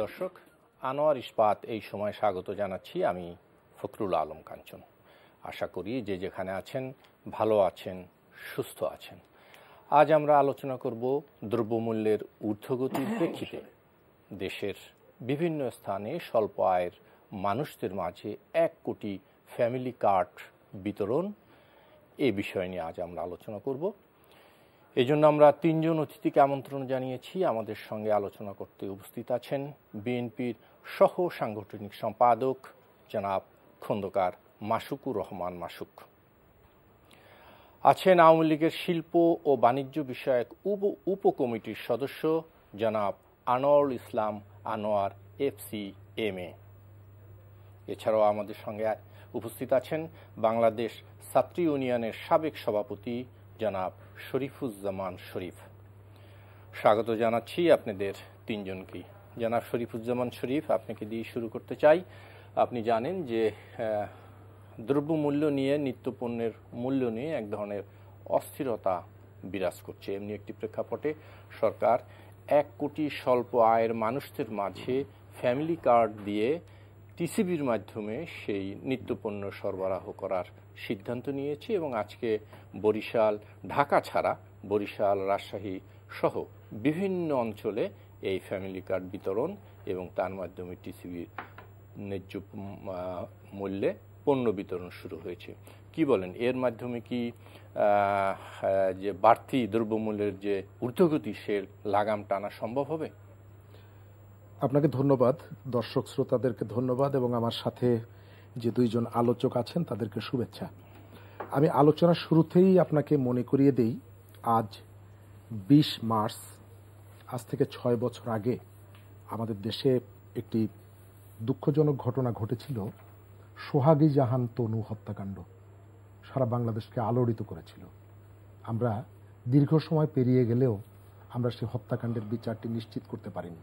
দর্শক, আনোয়ার ইস্পাত এই সময় স্বাগত জানাচ্ছি। আমি ফখরুল আলম কাঞ্চন। আশা করি যে যেখানে আছেন ভালো আছেন, সুস্থ আছেন। আজ আমরা আলোচনা করব দ্রব্যমূল্যের ঊর্ধ্বগতির প্রেক্ষিতে দেশের বিভিন্ন স্থানে স্বল্প আয়ের মানুষদের মাঝে 1 কোটি ফ্যামিলি কার্ড বিতরণ, এই বিষয় নিয়ে আজ আমরা আলোচনা করব। এই জন্য আমরা 3 জন অতিথিকে আমন্ত্রণ জানিয়েছি। আমাদের সঙ্গে আলোচনা করতে উপস্থিত আছেন বিএনপির সহ সাংগঠনিক সম্পাদক জনাব খন্দকার মাসুকুর রহমান মাসুক, আছেন আওয়ামী লীগের শিল্প ও বাণিজ্য বিষয়ক উপকমিটির সদস্য জনাব আনোয়ারুল ইসলাম আনোয়ার FCMA। এছাড়াও আমাদের সঙ্গে উপস্থিত আছেন বাংলাদেশ ছাত্র ইউনিয়নের সাবেক সভাপতি জনাব শরীফুজ্জামান শরীফ। স্বাগত জানাচ্ছি আপনাদের 3 জনকেই। জনাব শরীফুজ্জামান শরীফ, আপনাকে দিয়ে শুরু করতে চাই। আপনি জানেন যে দ্রব্যমূল্য নিয়ে, নিত্যপণ্যের মূল্য নিয়ে এক ধরনের অস্থিরতা বিরাজ করছে। এমনি একটি প্রেক্ষাপটে সরকার 1 কোটি স্বল্প আয়ের মানুষদের মাঝে ফ্যামিলি কার্ড দিয়ে টিসিবির মাধ্যমে সেই নিত্যপণ্য সরবরাহ করার সিদ্ধান্ত নিয়েছে এবং আজকে বরিশাল, ঢাকা ছাড়া বরিশাল, রাজশাহী সহ বিভিন্ন অঞ্চলে এই ফ্যামিলি কার্ড বিতরণ এবং তার মাধ্যমে টিসিবির ন্যায্য মূল্যে পণ্য বিতরণ শুরু হয়েছে। কি বলেন, এর মাধ্যমে কি যে বাড়তি দ্রব্যমূল্যের যে ঊর্ধ্বগতি সে লাগাম টানা সম্ভব হবে? আপনাকে ধন্যবাদ, দর্শক শ্রোতাদেরকে ধন্যবাদ এবং আমার সাথে যে 2 জন আলোচক আছেন তাদেরকে শুভেচ্ছা। আমি আলোচনার শুরুতেই আপনাকে মনে করিয়ে দেই, আজ 20 মার্চ, আজ থেকে 6 বছর আগে আমাদের দেশে একটি দুঃখজনক ঘটনা ঘটেছিল। সোহাগী জাহান তনু হত্যাকাণ্ড সারা বাংলাদেশকে আলোড়িত করেছিল। আমরা দীর্ঘ সময় পেরিয়ে গেলেও আমরা সেই হত্যাকাণ্ডের বিচারটি নিশ্চিত করতে পারিনি।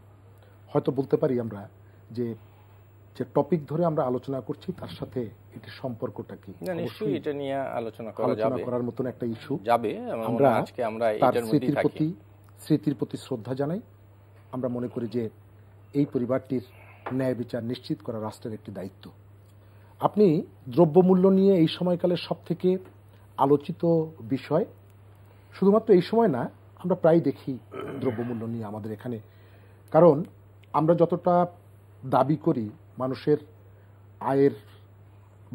হয়তো বলতে পারি আমরা যে টপিক ধরে আমরা আলোচনা করছি তার সাথে এটির সম্পর্কটা কি, নিশ্চয়ই এটা নিয়ে আলোচনা করার মতন একটা ইস্যু যাবে। আমরা তার স্মৃতির প্রতি শ্রদ্ধা জানাই। আমরা মনে করি যে এই পরিবারটির ন্যায় বিচার নিশ্চিত করা রাষ্ট্রের একটি দায়িত্ব। আপনি দ্রব্যমূল্য নিয়ে এই সময়কালের সবথেকে আলোচিত বিষয়, শুধুমাত্র এই সময় না, আমরা প্রায় দেখি দ্রব্যমূল্য নিয়ে আমাদের এখানে। কারণ আমরা যতটা দাবি করি মানুষের আয়ের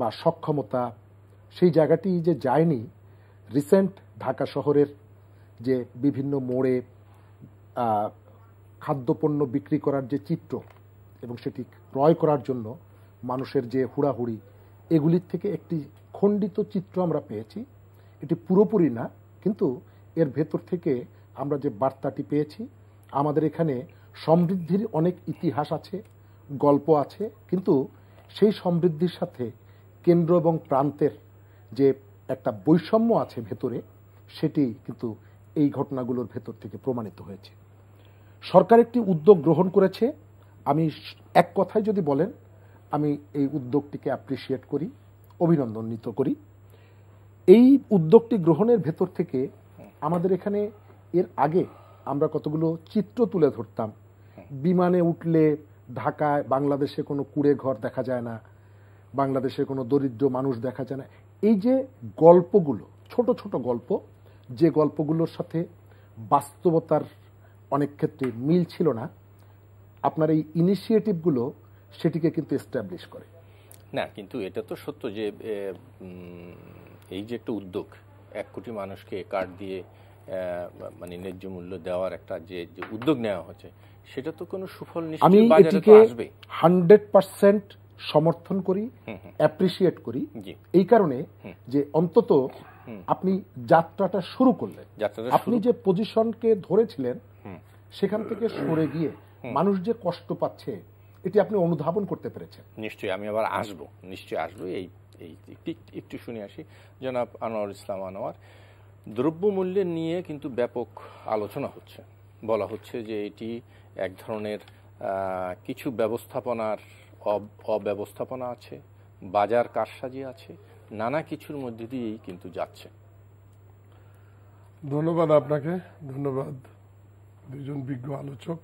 বা সক্ষমতা, সেই জায়গাটি যে যায়নি। রিসেন্ট ঢাকা শহরের যে বিভিন্ন মোড়ে খাদ্যপণ্য বিক্রি করার যে চিত্র এবং সেটি ক্রয় করার জন্য মানুষের যে হুড়াহুড়ি, এগুলির থেকে একটি খণ্ডিত চিত্র আমরা পেয়েছি। এটি পুরোপুরি না, কিন্তু এর ভেতর থেকে আমরা যে বার্তাটি পেয়েছি, আমাদের এখানে সমৃদ্ধির অনেক ইতিহাস আছে, গল্প আছে, কিন্তু সেই সমৃদ্ধির সাথে কেন্দ্র এবং প্রান্তের যে একটা বৈষম্য আছে ভেতরে, সেটি কিন্তু এই ঘটনাগুলোর ভেতর থেকে প্রমাণিত হয়েছে। সরকার একটি উদ্যোগ গ্রহণ করেছে। আমি এক কথায় যদি বলেন, আমি এই উদ্যোগটিকে অ্যাপ্রিসিয়েট করি, অভিনন্দনিত করি। এই উদ্যোগটি গ্রহণের ভেতর থেকে আমাদের এখানে এর আগে আমরা কতগুলো চিত্র তুলে ধরতাম। বিমানে উঠলে ঢাকায় বাংলাদেশে কোনো কুড়ে ঘর দেখা যায় না, বাংলাদেশে কোনো দরিদ্র মানুষ দেখা যায় না। এই যে গল্পগুলো, ছোট ছোট গল্প, যে গল্পগুলোর সাথে বাস্তবতার অনেক ক্ষেত্রে মিল ছিল না, আপনার এই ইনিশিয়েটিভগুলো সেটিকে কিন্তু এস্টাবলিশ করে না। কিন্তু এটা তো সত্য যে এই যে একটা উদ্যোগ, 1 কোটি মানুষকে কার্ড দিয়ে মানে ন্যায্য মূল্য দেওয়ার একটা যে উদ্যোগ নেওয়া হচ্ছে, সেটা তো কোনো সুফল নিশ্চয়ই বাজারে তো আসবে। 100% সমর্থন করি, অ্যাপ্রিসিয়েট করি এই কারণে যে অন্তত আপনি যাত্রাটা শুরু করলেন, আপনি যে পজিশনকে ধরেছিলেন সেখান থেকে সরে গিয়ে মানুষ যে কষ্ট পাচ্ছে এটি আপনি অনুধাবন করতে পেরেছেন। নিশ্চয়ই আমি আবার আসবো, নিশ্চয়ই আসবো। এই একটু শুনে আসি। জনাব আনোয়ারুল ইসলাম আনোয়ার, দ্রব্যমূল্যের নিয়ে কিন্তু ব্যাপক আলোচনা হচ্ছে। বলা হচ্ছে যে এটি এক ধরনের কিছু ব্যবস্থাপনার অব্যবস্থাপনা আছে, বাজার কারসাজি আছে, নানা কিছুর মধ্যে দিয়েই কিন্তু যাচ্ছে। ধন্যবাদ আপনাকে, ধন্যবাদ 2 জন বিজ্ঞ আলোচক।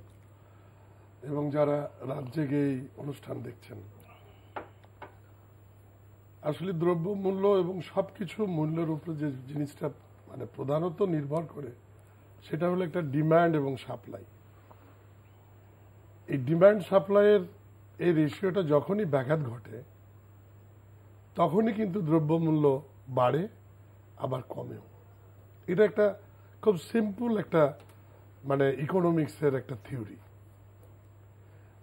এবং যারা রাত জেগে এই অনুষ্ঠান দেখছেন, আসলে দ্রব্য মূল্য এবং সবকিছু মূল্যের উপরে যে জিনিসটা মানে প্রধানত নির্ভর করে সেটা হলো একটা ডিমান্ড এবং সাপ্লাই। এই ডিমান্ড সাপ্লাইয়ের এই রেশিওটা যখনই ব্যাঘাত ঘটে তখনই কিন্তু দ্রব্যমূল্য বাড়ে আবার কমেও। এটা একটা খুব সিম্পল একটা মানে ইকোনমিক্সের একটা থিওরি।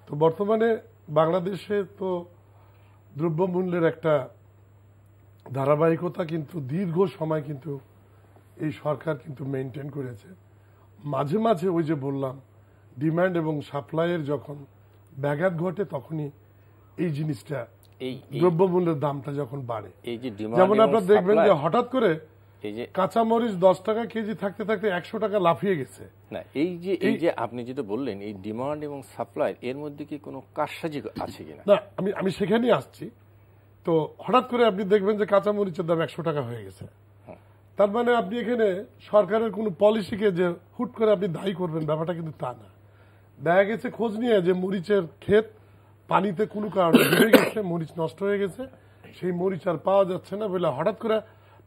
তো বর্তমানে বাংলাদেশে তো দ্রব্যমূল্যের একটা ধারাবাহিকতা কিন্তু দীর্ঘ সময় কিন্তু এই সরকার কিন্তু মেনটেন করেছে। মাঝে মাঝে ওই যে বললাম ডিমান্ড এবং সাপ্লাইয়ের যখন ব্যাঘাত ঘটে তখনই এই জিনিসটা দ্রব্যমূল্যের দামটা যখন বাড়ে। যেমন আপনারা দেখবেন যে হঠাৎ করে কাঁচামরিচ 10 টাকা কেজি থাকতে থাকতে 100 টাকা লাফিয়ে গেছে। না এই যে আপনি যেটা বললেন এই ডিমান্ড এবং সাপ্লাই এর মধ্যে কি কোনো কারসাজি আছে কিনা? না, আমি সেখানেই আসছি। তো হঠাৎ করে আপনি দেখবেন যে কাঁচামরিচের দাম 100 টাকা হয়ে গেছে। তার মানে আপনি এখানে সরকারের কোনো পলিসিকে যে হুট করে আপনি দায়ী করবেন ব্যাপারটা কিন্তু তা না। দেখা গেছে খোঁজ নিয়ে যে মরিচের ক্ষেত পানিতে কোনো কারণে ডুবে গেছে, মরিচ নষ্ট হয়ে গেছে, সেই মরিচ আর পাওয়া যাচ্ছে না বলে হঠাৎ করে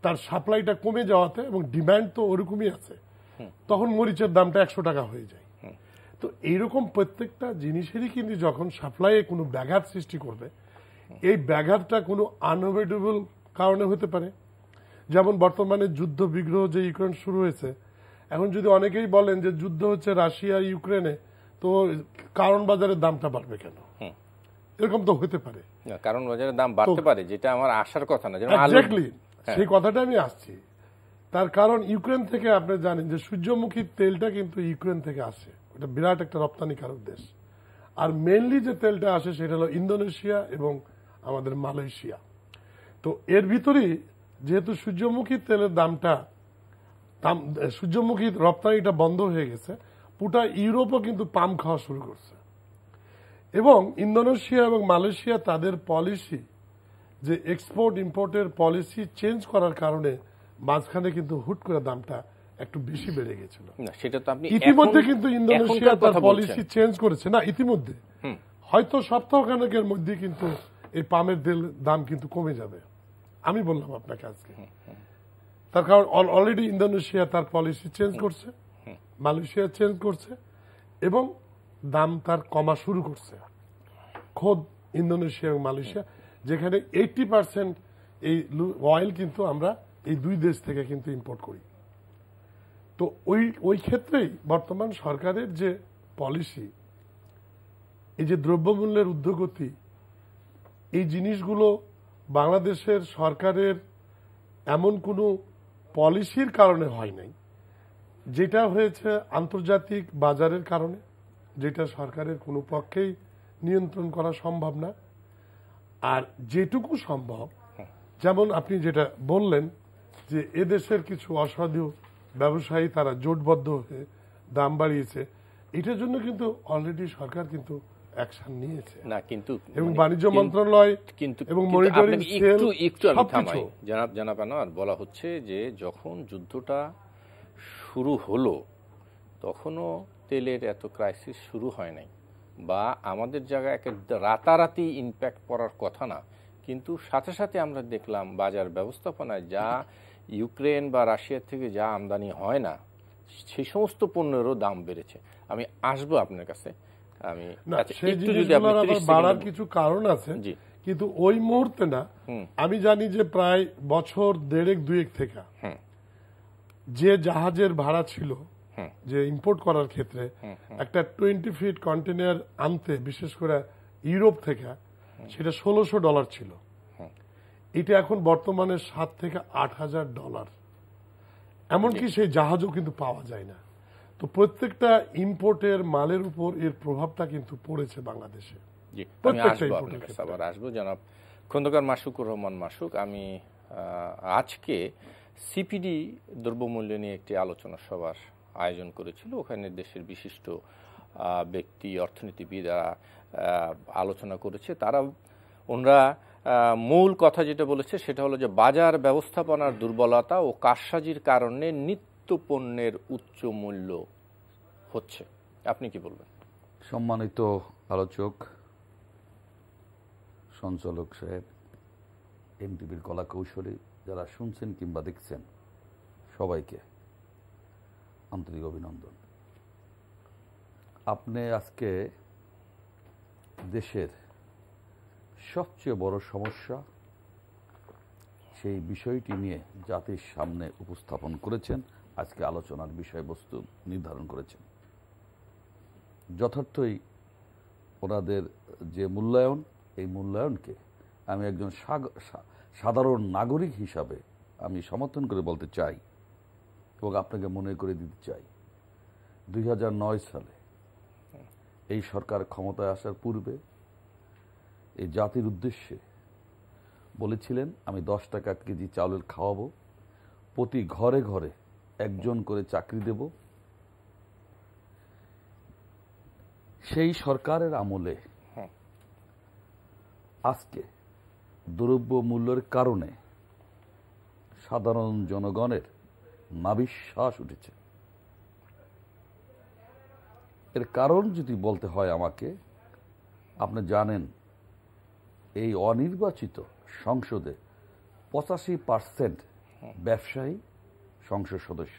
তার সাপ্লাইটা কমে যাওয়াতে এবং ডিমান্ড তো ওরকমই আছে, তখন মরিচের দামটা 100 টাকা হয়ে যায়। তো এইরকম প্রত্যেকটা জিনিসেরই কিন্তু যখন সাপ্লাইয়ে কোনো ব্যাঘাত সৃষ্টি করবে, এই ব্যাঘাতটা কোনো আনঅ্যাভয়েডেবল কারণে হতে পারে। যেমন বর্তমানে যুদ্ধ বিগ্রহ যে ইউক্রেন শুরু হয়েছে, এখন যদি অনেকেই বলেন যে যুদ্ধ হচ্ছে রাশিয়া ইউক্রেনে, তো কারণ বাজারের দামটা বাড়বে কেন? এরকম তো হতে পারে, কারণ বাজারের দাম বাড়তে পারে, যেটা আমার আসার কথা না। এক্স্যাক্টলি সেই কথাটা আমি আসছি। তার কারণ ইউক্রেন থেকে আপনি জানেন যে সূর্যমুখী তেলটা কিন্তু ইউক্রেন থেকে আসে, ওটা বিরাট একটা রপ্তানিকারক দেশ। আর মেইনলি যে তেলটা আসে সেটা হলো ইন্দোনেশিয়া এবং আমাদের মালয়েশিয়া। তো এর ভিতরেই যেহেতু সূর্যমুখী তেলের দামটা সূর্যমুখী রপ্তানিটা বন্ধ হয়ে গেছে, পুরা ইউরোপও কিন্তু পাম খাওয়া শুরু করছে। এবং ইন্দোনেশিয়া এবং মালয়েশিয়া তাদের পলিসি যে এক্সপোর্ট ইম্পোর্টের পলিসি চেঞ্জ করার কারণে মাঝখানে কিন্তু হুট করে দামটা একটু বেশি বেড়ে গেছিল। সেটা তো আপনি ইতিমধ্যে কিন্তু ইন্দোনেশিয়া তার পলিসি চেঞ্জ করেছে না, ইতিমধ্যে হয়তো সপ্তাহখানেকের মধ্যে কিন্তু এই পামের তেল দাম কিন্তু কমে যাবে। আমি বললাম আপনাকে আজকে, তার কারণ অলরেডি ইন্দোনেশিয়া তার পলিসি চেঞ্জ করছে, মালয়েশিয়া চেঞ্জ করছে এবং দাম তার কমা শুরু করছে। খোদ ইন্দোনেশিয়া এবং মালয়েশিয়া, যেখানে 80% এই অয়েল কিন্তু আমরা এই দুই দেশ থেকে কিন্তু ইম্পোর্ট করি। তো ওই ক্ষেত্রেই বর্তমান সরকারের যে পলিসি, এই যে দ্রব্যমূল্যের ঊর্ধ্বগতি, এই জিনিসগুলো বাংলাদেশের সরকারের এমন কোনো পলিসির কারণে হয় নাই, যেটা হয়েছে আন্তর্জাতিক বাজারের কারণে, যেটা সরকারের কোনো পক্ষেই নিয়ন্ত্রণ করা সম্ভব না। আর যেটুকু সম্ভব, যেমন আপনি যেটা বললেন যে এদেশের কিছু অসাধু ব্যবসায়ী তারা জোটবদ্ধ হয়ে দাম বাড়িয়েছে, এটার জন্য কিন্তু অলরেডি সরকার কিন্তু অ্যাকশন নিয়েছে না, কিন্তু এবং বাণিজ্য মন্ত্রণালয় কিন্তু এবং মনিটরিং সেল থামাই জানাব আনোয়ার, বলা হচ্ছে যে যখন যুদ্ধটা শুরু হলো তখনও তেলের এত ক্রাইসিস শুরু হয় নাই, বা আমাদের জায়গায় রাতারাতি ইম্প্যাক্ট পড়ার কথা না, কিন্তু সাথে সাথে আমরা দেখলাম বাজার ব্যবস্থাপনায় যা ইউক্রেন বা রাশিয়া থেকে যা আমদানি হয় না, সেই সমস্ত পণ্যেরও দাম বেড়েছে। আমি আসবো আপনার কাছে। আমি বাড়ার কিছু কারণ আছে, কিন্তু ওই মুহূর্তে না। আমি জানি যে প্রায় বছর 1.5-2 থেকে যে জাহাজের ভাড়া ছিল যে ইম্পোর্ট করার ক্ষেত্রে, একটা 20 ফিট কন্টেনার আনতে বিশেষ করে ইউরোপ থেকে, সেটা $1,600 ছিল। এটা এখন বর্তমানে $7,000 থেকে $8,000। এমনকি সেই জাহাজও কিন্তু পাওয়া যায় না। তো প্রত্যেকটা ইম্পোর্টের মালের উপর এর প্রভাবটা কিন্তু পড়েছে বাংলাদেশে। আবার আসবো জনাব খন্দকার মাসুকুর রহমান মাসুক। আমি আজকে সিপিডি দ্রব্যমূল্য নিয়ে একটি আলোচনা সভার আয়োজন করেছিল, ওখানে দেশের বিশিষ্ট ব্যক্তি অর্থনীতিবিদরা আলোচনা করেছে। ওনারা মূল কথা যেটা বলেছে সেটা হলো যে বাজার ব্যবস্থাপনার দুর্বলতা ও কারসাজির কারণে নিত্য পণ্যের উচ্চ মূল্য হচ্ছে। আপনি কি বলবেন? সম্মানিত আলোচক, সঞ্চালক সাহেব, এনটিভির কলা কৌশলী, যারা শুনছেন কিংবা দেখছেন, সবাইকে আন্তরিক অভিনন্দন। আপনি আজকে দেশের সবচেয়ে বড় সমস্যা, সেই বিষয়টি নিয়ে জাতির সামনে উপস্থাপন করেছেন, আজকে আলোচনার বিষয়বস্তু নির্ধারণ করেছেন। যথার্থই ওনাদের যে মূল্যায়ন, এই মূল্যায়নকে আমি একজন সাধারণ নাগরিক হিসাবে আমি সমর্থন করে বলতে চাই এবং আপনাকে মনে করে দিতে চাই, 2009 সালে এই সরকার ক্ষমতায় আসার পূর্বে এই জাতির উদ্দেশ্যে বলেছিলেন, আমি 10 টাকা কেজি চাউলের খাওয়াবো, প্রতি ঘরে ঘরে একজন করে চাকরি দেব। সেই সরকারের আমলে আজকে দ্রব্য মূল্যের কারণে সাধারণ জনগণের নাভিশ্বাস উঠেছে। এর কারণ যদি বলতে হয় আমাকে, আপনি জানেন এই অনির্বাচিত সংসদে 85% ব্যবসায়ী সংসদ সদস্য।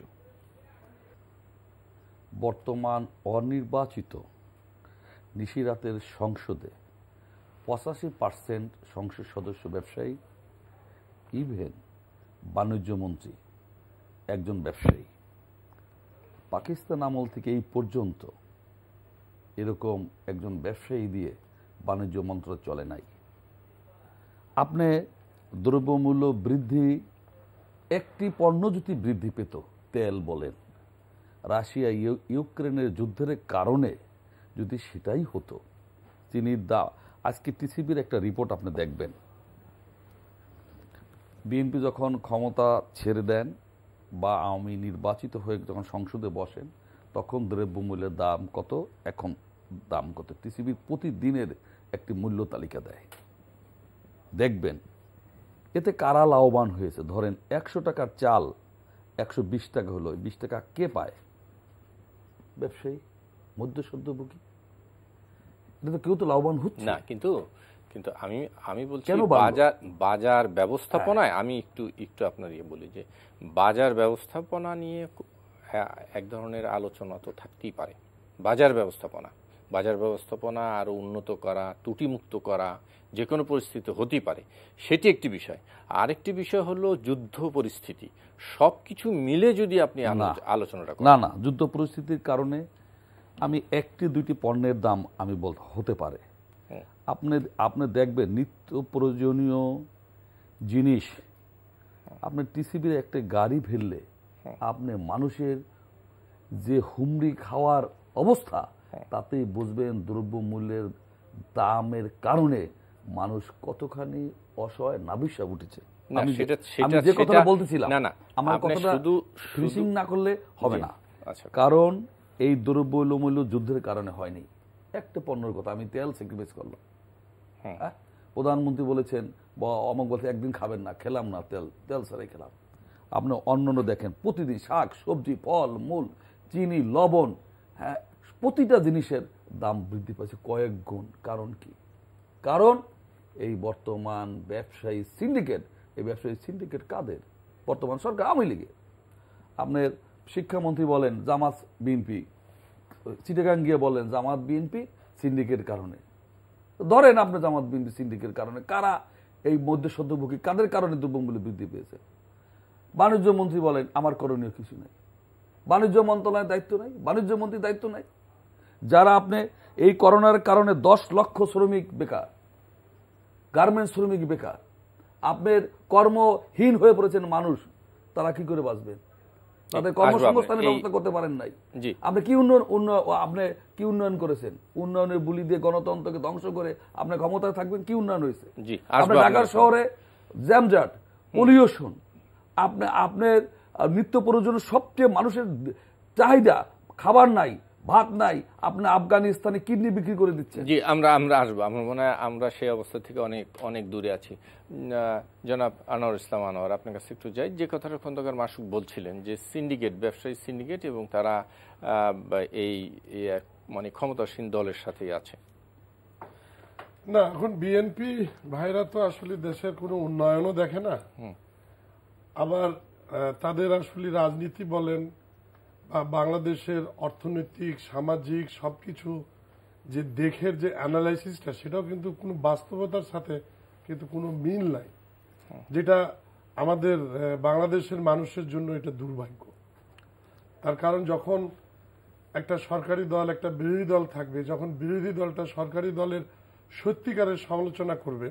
বর্তমান অনির্বাচিত নিশিরাতের সংসদে 85% সংসদ সদস্য ব্যবসায়ী, ইভেন বাণিজ্য মন্ত্রী একজন ব্যবসায়ী। পাকিস্তান আমল থেকে এই পর্যন্ত এরকম একজন ব্যবসায়ী দিয়ে বাণিজ্য মন্ত্র চলে নাই। আপনি দ্রব্যমূল্য বৃদ্ধি, একটি পণ্য যদি বৃদ্ধি পেত, তেল বলেন, রাশিয়া ইউক্রেনের যুদ্ধের কারণে যদি সেটাই হতো, চিনির দাম, আজকে টিসিবির একটা রিপোর্ট আপনি দেখবেন, বিএনপি যখন ক্ষমতা ছেড়ে দেন বা আওয়ামী নির্বাচিত হয়ে যখন সংসদে বসেন, তখন দ্রব্যমূল্যের দাম কত, এখন দাম কত, টিসিবির প্রতিদিনের একটি মূল্য তালিকা দেয়, দেখবেন। এতে কারা লাভবান হয়েছে? ধরেন 100 টাকার চাল 120 টাকা হলো, 20 টাকা কে পায়? ব্যবসায়ী, মধ্যস্বত্বভোগী। এটা তো কেউ তো লাভবান হচ্ছে না। কিন্তু আমি বলছি বাজার ব্যবস্থাপনায় আমি একটু আপনার বলি যে বাজার ব্যবস্থাপনা নিয়ে এক ধরনের আলোচনা তো থাকতেই পারে। বাজার ব্যবস্থাপনা আরো উন্নত করা, ত্রুটিমুক্ত করা, যে কোনো পরিস্থিতি হতেই পারে, সেটি একটি বিষয়। আরেকটি বিষয় হলো যুদ্ধ পরিস্থিতি। সবকিছু মিলে যদি আপনি আলোচনাটা করেন, না, যুদ্ধ পরিস্থিতির কারণে আমি একটি দুইটি পণ্যের দাম আমি হতে পারে। আপনি দেখবেন নিত্য প্রয়োজনীয় জিনিস, আপনি টিসিবির একটা গাড়ি ফেললে আপনি মানুষের যে হুমড়ি খাওয়ার অবস্থা, তাতেই বুঝবেন দ্রব্যমূল্যের দামের কারণে মানুষ কতখানি অসহায়, নাভিশ্বাস উঠেছে। আমি যে কথাটা বলতেছিলাম, আমার কথাটা ফিনিশিং না করলে হবে না। কারণ এই দ্রব্যমূল্য যুদ্ধের কারণে হয়নি। একটা পণ্যের কথা, আমি তেল স্যাক্রিফাইস করলাম, প্রধানমন্ত্রী বলেছেন বা অমুক বলছে একদিন খাবেন না, খেলাম না, তেল ছাড়াই খেলাম। আপনি অন্যান্য দেখেন, প্রতিদিন শাক সবজি, ফল মূল, চিনি, লবণ, হ্যাঁ, প্রতিটা জিনিসের দাম বৃদ্ধি পাচ্ছে কয়েক গুণ। কারণ কি? কারণ এই বর্তমান ব্যবসায়ী সিন্ডিকেট। এই ব্যবসায়ী সিন্ডিকেট কাদের? বর্তমান সরকার, আওয়ামী লীগের। আপনার শিক্ষামন্ত্রী বলেন জামাত বিএনপি, চিটাগাং গিয়ে বলেন জামাত বিএনপি সিন্ডিকেটের কারণে। ধরেন আপনি জামাত বিএনপি সিন্ডিকেটের কারণে, কারা এই মধ্যস্বত্বভোগী, কাদের কারণে দ্রব্যমূল্য বৃদ্ধি পেয়েছে? বাণিজ্য মন্ত্রী বলেন আমার করণীয় কিছু নেই, বাণিজ্য মন্ত্রণালয়ের দায়িত্ব নাই, বাণিজ্য মন্ত্রীর দায়িত্ব নাই। যারা আপনি এই করোনার কারণে 10 লক্ষ শ্রমিক বেকার, গার্মেন্টস শ্রমিক বেকার, আপনার কর্মহীন হয়ে পড়েছেন মানুষ, তারা কি করে বাঁচবেন? তাদের কর্মসংস্থানের ব্যবস্থা করতে পারেন নাই। আপনি কি উন্নয়ন করেছেন? উন্নয়নের বুলি দিয়ে গণতন্ত্রকে ধ্বংস করে আপনি ক্ষমতায় থাকবেন। কি উন্নয়ন হয়েছে? আপনি ঢাকার শহরে জ্যামজাট, পলিউশন, আপনার নিত্য প্রয়োজনীয় সবচেয়ে মানুষের চাহিদা, খাবার নাই, ভাত নাই, আপনি আফগানিস্তানে কিডনি বিক্রি করে দিচ্ছেন। জি, আমরা আসবো। আমার মনে হয় আমরা সেই অবস্থা থেকে অনেক দূরে আছি। জনাব আনোয়ার ইসলাম আনোয়ার, আপনার কাছে একটু যাই। যে কথাটা খন্দকার মাসুক বলছিলেন যে সিন্ডিকেট, ব্যবসায়ী সিন্ডিকেট, এবং তারা এই মানে ক্ষমতাসীন দলের সাথেই আছে। না, এখন বিএনপি ভাইরা তো আসলে দেশের কোনো উন্নয়নও দেখে না, আবার তাদের আসলে রাজনীতি বলেন বা বাংলাদেশের অর্থনৈতিক সামাজিক সবকিছু যে দেখের যে অ্যানালাইসিসটা, সেটাও কিন্তু কোনো বাস্তবতার সাথে কিন্তু কোনো মিল নাই, যেটা আমাদের বাংলাদেশের মানুষের জন্য এটা দুর্ভাগ্য। তার কারণ যখন একটা সরকারি দল একটা বিরোধী দল থাকবে, যখন বিরোধী দলটা সরকারি দলের সত্যিকারের সমালোচনা করবে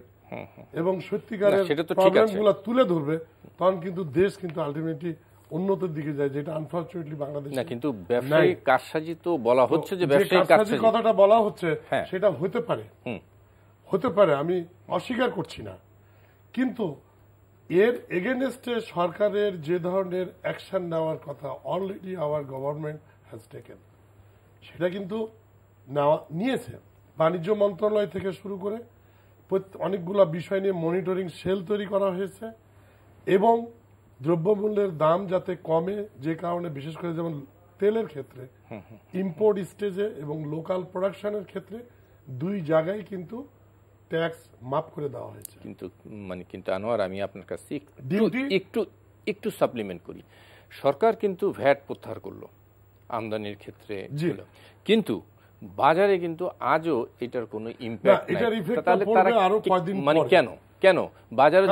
এবং সত্যিকারের প্রবলেমগুলো তুলে ধরবে, তখন কিন্তু দেশ কিন্তু আলটিমেটলি উন্নতির দিকে যায়, যেটা আনফরচুনেটলি বাংলাদেশ না। কিন্তু ব্যবসায়ী কারসাজি তো বলা হচ্ছে, যে ব্যবসায়ী কারসাজি কথাটা বলা হচ্ছে, সেটা হতে পারে, আমি অস্বীকার করছি না, কিন্তু এর এগেনস্টে সরকারের যে ধরনের অ্যাকশন নেওয়ার কথা already hour government has taken, সেটা কিন্তু নিয়েছে। বাণিজ্য মন্ত্রণালয় থেকে শুরু করে অনেকগুলো বিষয় নিয়ে মনিটরিং সেল তৈরি করা হয়েছে এবং দ্রব্যমূল্যের দাম যাতে কমে, যে কারণে বিশেষ করে যেমন তেলের ক্ষেত্রে ইম্পোর্ট স্টেজে এবং লোকাল প্রোডাকশনের ক্ষেত্রে দুই জায়গায় কিন্তু ট্যাক্স মাফ করে দেওয়া হয়েছে। কিন্তু আনোয়ার, আমি আপনার কাছে একটু সাপ্লিমেন্ট করি। সরকার কিন্তু ভ্যাট প্রত্যাহার করলো আমদানির ক্ষেত্রে, কিন্তু বাজারে কিন্তু আজও এটার কোনো ইম্প্যাক্ট নাই। তাহলে তারা মানে কেন বাজারে